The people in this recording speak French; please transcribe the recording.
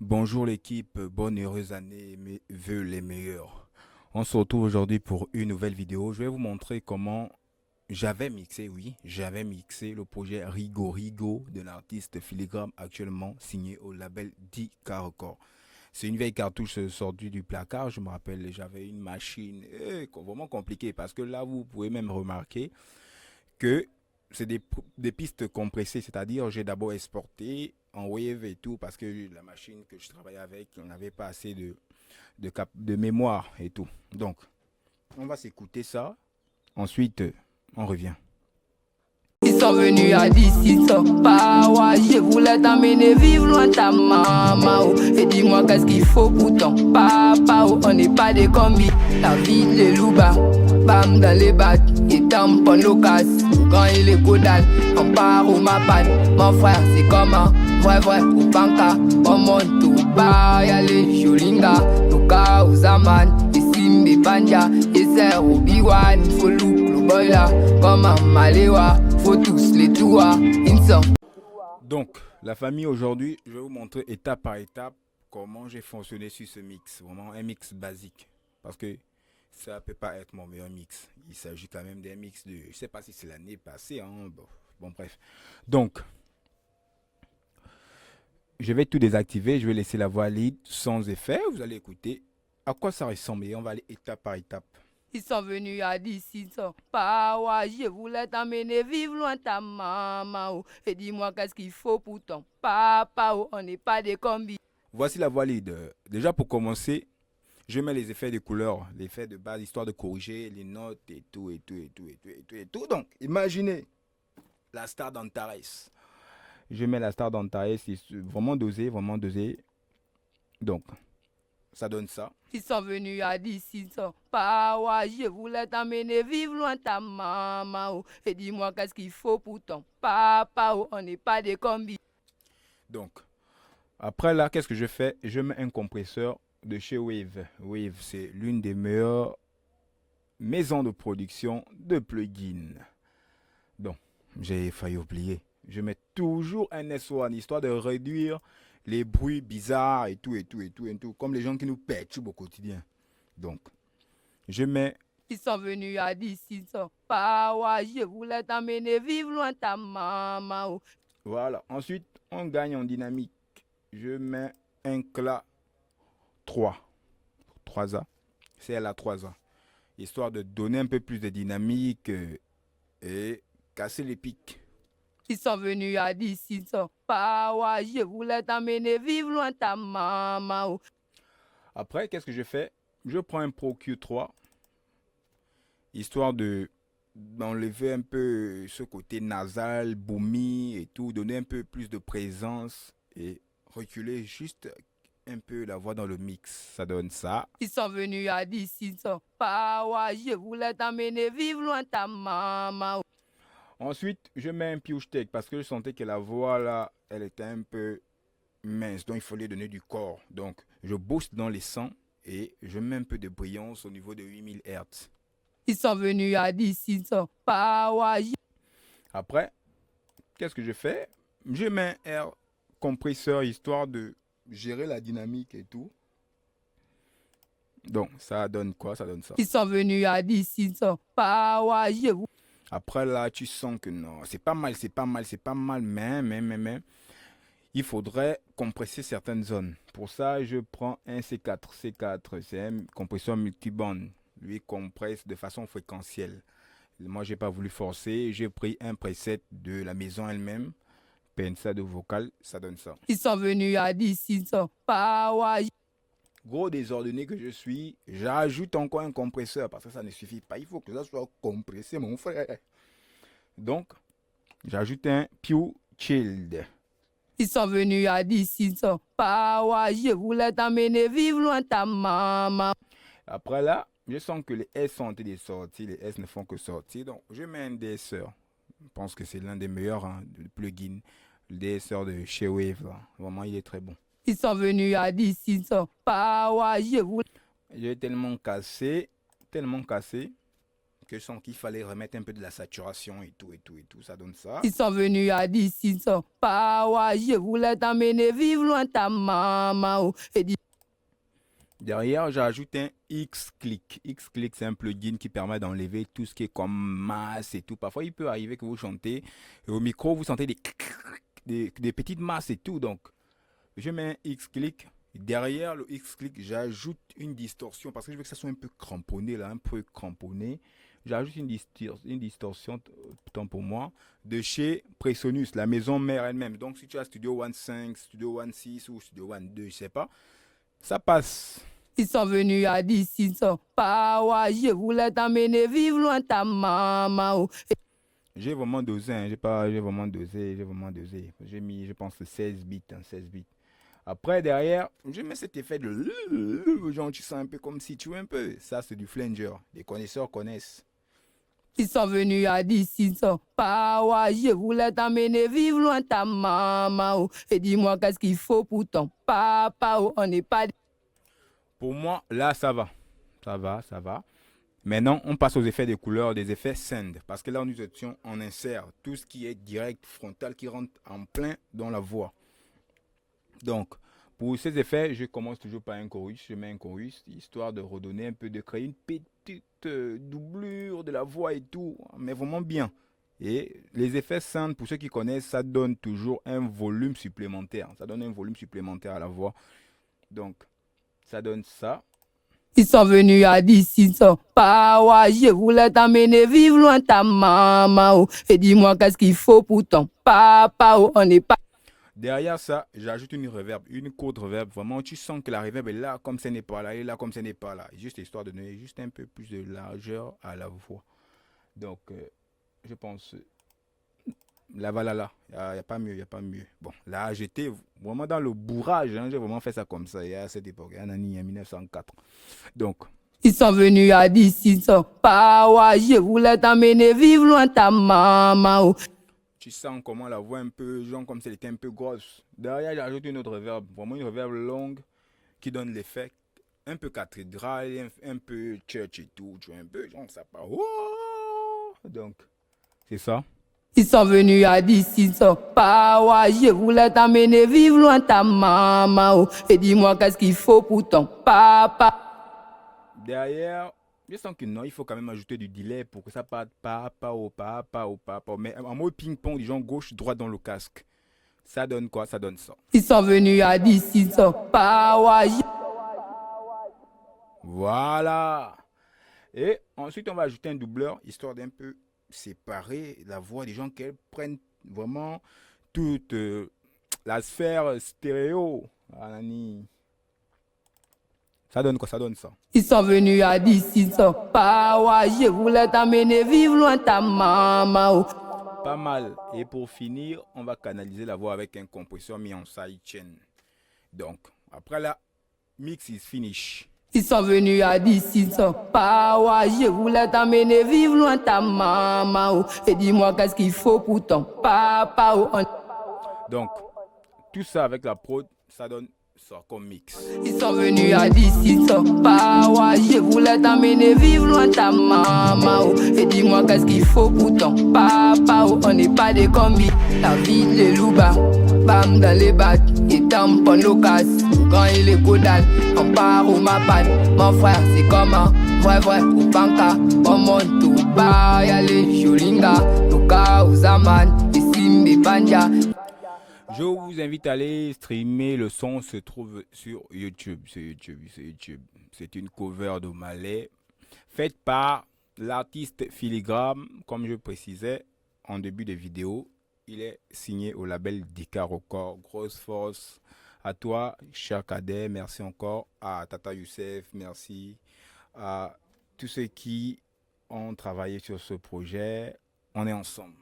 Bonjour l'équipe, bonne et heureuse année, mes vœux les meilleurs. On se retrouve aujourd'hui pour une nouvelle vidéo. Je vais vous montrer comment j'avais mixé le projet Rigo Rigo de l'artiste Filigrane actuellement signé au label 10K Records. C'est une vieille cartouche sortie du placard, je me rappelle, j'avais une machine vraiment compliquée parce que là vous pouvez même remarquer que c'est des pistes compressées, c'est-à-dire j'ai d'abord exporté en wave et tout parce que la machine que je travaillais avec, on n'avait pas assez de mémoire et tout. Donc, on va s'écouter ça. Ensuite, on revient. Ils sont venus à d'ici, sans pas, ouais, je voulais t'emmener vivre loin de ta maman, oh. Et dis-moi qu'est-ce qu'il faut pour ton papa, oh. On n'est pas des combis, la vie de louba, bam dans les battes, et tampon nos casses, quand il est caudal, on part au mapan, mon frère c'est comment, vrai, ou banca, on monte au bar, y'a les jolinga, nos cas aux aman, et simbe banja, et c'est Obi-Wan, faut look le boy là, comme un maléwa. Faut tous les toits, Donc, la famille aujourd'hui, je vais vous montrer étape par étape comment j'ai fonctionné sur ce mix. Vraiment un mix basique. Parce que ça peut pas être mon meilleur mix. Il s'agit quand même d'un mix de... Je sais pas si c'est l'année passée. Hein, bon, bref. Donc, je vais tout désactiver. Je vais laisser la voix lead sans effet. Vous allez écouter à quoi ça ressemble. Et on va aller étape par étape. ils sont venus à d'ici, sans pas, ouais, je voulais t'emmener vivre loin de ta maman, oh. Et dis-moi qu'est-ce qu'il faut pour ton papa, oh. On n'est pas des combis. Voici la voix lead. Déjà pour commencer, je mets les effets de couleur, les effets de base, histoire de corriger les notes et tout, et tout, et tout, et tout, et tout, et tout. Donc, imaginez la star d'Antares. Je mets la star d'Antares, c'est vraiment dosé, vraiment dosé. Donc, ça donne ça. Ils sont venus à d'ici, sans pas, ouais, je voulais t'emmener vivre loin de ta maman, oh. Et dis-moi qu'est-ce qu'il faut pour ton papa, oh. On n'est pas des combis. Donc, après là, qu'est-ce que je fais? Je mets un compresseur de chez Wave. Wave, c'est l'une des meilleures maisons de production de plugins. Donc, j'ai failli oublier. Je mets toujours un S1 histoire de réduire les bruits bizarres et tout, et tout, et tout, et tout, comme les gens qui nous perturbent au quotidien. Donc, je mets, Ils sont venus à d'ici, sans pas, ouais, je voulais t'emmener vivre loin de ta maman, oh. voilà. Ensuite, on gagne en dynamique. Je mets un cla 3, 3A, CLA 3A, histoire de donner un peu plus de dynamique et casser les pics. Ils sont venus à d'ici, sans pas, ouais, je voulais t'emmener vivre loin de ta maman, oh. Après, qu'est-ce que je fais? Je prends un Pro Q3, histoire de d'enlever un peu ce côté nasal, boomy et tout, donner un peu plus de présence et reculer juste un peu la voix dans le mix. Ça donne ça. Ils sont venus à d'ici, sans pas, ouais, je voulais t'emmener vivre loin de ta maman, oh. Ensuite, je mets un Pioche Tech parce que je sentais que la voix là, elle était un peu mince, donc il fallait donner du corps. Donc, je booste dans les sons et je mets un peu de brillance au niveau de 8000 Hz. Ils sont venus à d'ici, sans pas, ouais, Après, qu'est-ce que je fais? Je mets un air compresseur histoire de gérer la dynamique et tout. Donc, ça donne quoi? Ça donne ça. ils sont venus à d'ici, sans pas, ouais, Après là, tu sens que non, c'est pas mal, c'est pas mal, c'est pas mal, mais, il faudrait compresser certaines zones. Pour ça, je prends un C4. C4, c'est un compresseur multiband. Lui compresse de façon fréquentielle. Moi, j'ai pas voulu forcer. J'ai pris un preset de la maison elle-même. PNSA de vocal, ça donne ça. ils sont venus à d'ici, sans pas, ouais, Gros désordonné que je suis, j'ajoute encore un compresseur parce que ça ne suffit pas. Il faut que ça soit compressé, mon frère. Donc, j'ajoute un Pew Chilled. ils sont venus à d'ici, sans pas, ouais, je voulais t'emmener vivre loin de ta maman. Après là, je sens que les S sont en train de sortir, les S ne font que sortir. Donc, je mets un DSR. Je pense que c'est l'un des meilleurs hein, de plugin. Le DSR de chez Wave. Là. Vraiment, il est très bon. Ils sont venus à d'ici, sans pas, ouais, je voulais. J'ai tellement cassé que je sens qu'il fallait remettre un peu de la saturation et tout, ça donne ça. Ils sont venus à 16 ans, pas je voulais t'emmener vivre loin ta maman. Et Derrière, j'ajoute un X-Click. X-Click, c'est un plugin qui permet d'enlever tout ce qui est comme masse et tout. Parfois, il peut arriver que vous chantez et au micro, vous sentez des petites masses et tout. Donc, je mets un X-Click. Derrière le X-Click, j'ajoute une distorsion parce que je veux que ça soit un peu cramponné, là, un peu cramponné. J'ajoute une distorsion, tant pour moi, de chez Presonus, la maison mère elle-même. Donc, si tu as Studio One 5, Studio One 6 ou Studio One 2, je sais pas, ça passe. ils sont venus à 16 ans, pas je voulais t'emmener vivre loin ta maman. J'ai vraiment dosé, hein. J'ai vraiment dosé. J'ai mis, je pense, 16 bits, 16 bits. Après, derrière, je mets cet effet de genre, tu sens un peu comme si tu veux un peu. Ça, c'est du flanger. Les connaisseurs connaissent. Ils sont venus à 16 ans, pas je voulais t'emmener vivre loin ta maman. Et dis-moi qu'est-ce qu'il faut pour ton papa. On n'est pas. Pour moi, là, ça va. Ça va. Maintenant, on passe aux effets de couleurs, des effets send. Parce que là, nous étions en insert. Tout ce qui est direct, frontal, qui rentre en plein dans la voix. Donc, pour ces effets, je commence toujours par un chorus. Je mets un chorus, histoire de redonner un peu, de créer une petite doublure de la voix et tout. Mais vraiment bien. Et les effets send, pour ceux qui connaissent, ça donne toujours un volume supplémentaire. Ça donne un volume supplémentaire à la voix. Donc, ça donne ça. Ils sont venus à 16 ans, pas je voulais t'emmener vivre loin ta maman. Et dis-moi qu'est-ce qu'il faut pour ton papa. On n'est pas. Derrière ça, j'ajoute une reverb, une courte reverb. Vraiment, tu sens que la reverb est là comme ce n'est pas là, et là comme ce n'est pas là. Juste histoire de donner juste un peu plus de largeur à la voix. Donc, je pense, là, voilà, là. Il n'y a pas mieux. Bon, là, j'étais vraiment dans le bourrage. Hein, j'ai vraiment fait ça comme ça, il y a à cette époque, en 1904. Donc, ils sont venus à 16 ans, pas je voulais t'emmener vivre loin ta maman. Tu sens comment la voix un peu, genre comme si elle était un peu grosse. Derrière, j'ajoute une autre reverb, vraiment une reverb longue qui donne l'effet un peu cathédrale, un peu church et tout. Tu vois, un peu, genre ça part. Oh. Donc, c'est ça. Ils sont venus à 16 ans, pas je voulais t'emmener vivre loin ta maman. Et dis-moi qu'est-ce qu'il faut pour ton papa. Derrière, je sens que non, il faut quand même ajouter du delay pour que ça parte papa. Mais en mode ping-pong, disons gauche-droite dans le casque. Ça donne quoi? Ça donne ça. Ils sont venus à 16 ans, pas Voilà. Et ensuite, on va ajouter un doubleur, histoire d'un peu séparer la voix des gens qu'elles prennent vraiment toute la sphère stéréo. Ça donne quoi? Ça donne ça. ils sont venus à 16 ans, pas je voulais t'emmener vivre loin ta maman. Pas mal. Et pour finir, on va canaliser la voix avec un compresseur mis en sidechain. Donc, après la mix is finish. Ils sont venus à 16 ans, pas je voulais t'emmener vivre loin ta maman. Et dis-moi qu'est-ce qu'il faut pour ton papa. Donc, tout ça avec la prod, ça donne ça comme mix. Ils sont venus à 16 ans, pas je voulais t'emmener vivre loin ta maman. Et dis-moi qu'est-ce qu'il faut pour ton papa. On n'est pas des combis, la vie de louba. Bam dans les battes, et tampon nos casses. Quand il est caudal, on part au mapan. Mon frère, c'est comment? Vrai, ou panka. On monte tout bas, y'a Jolinga, Luka, Ouzaman, et Simbe Banja. Je vous invite à aller streamer. Le son se trouve sur YouTube. C'est une cover de Malais faite par l'artiste Filigrane. Comme je précisais en début de vidéo, il est signé au label Dika Record. Grosse force à toi, cher Cadet. Merci encore à Tata Youssef. Merci à tous ceux qui ont travaillé sur ce projet. On est ensemble.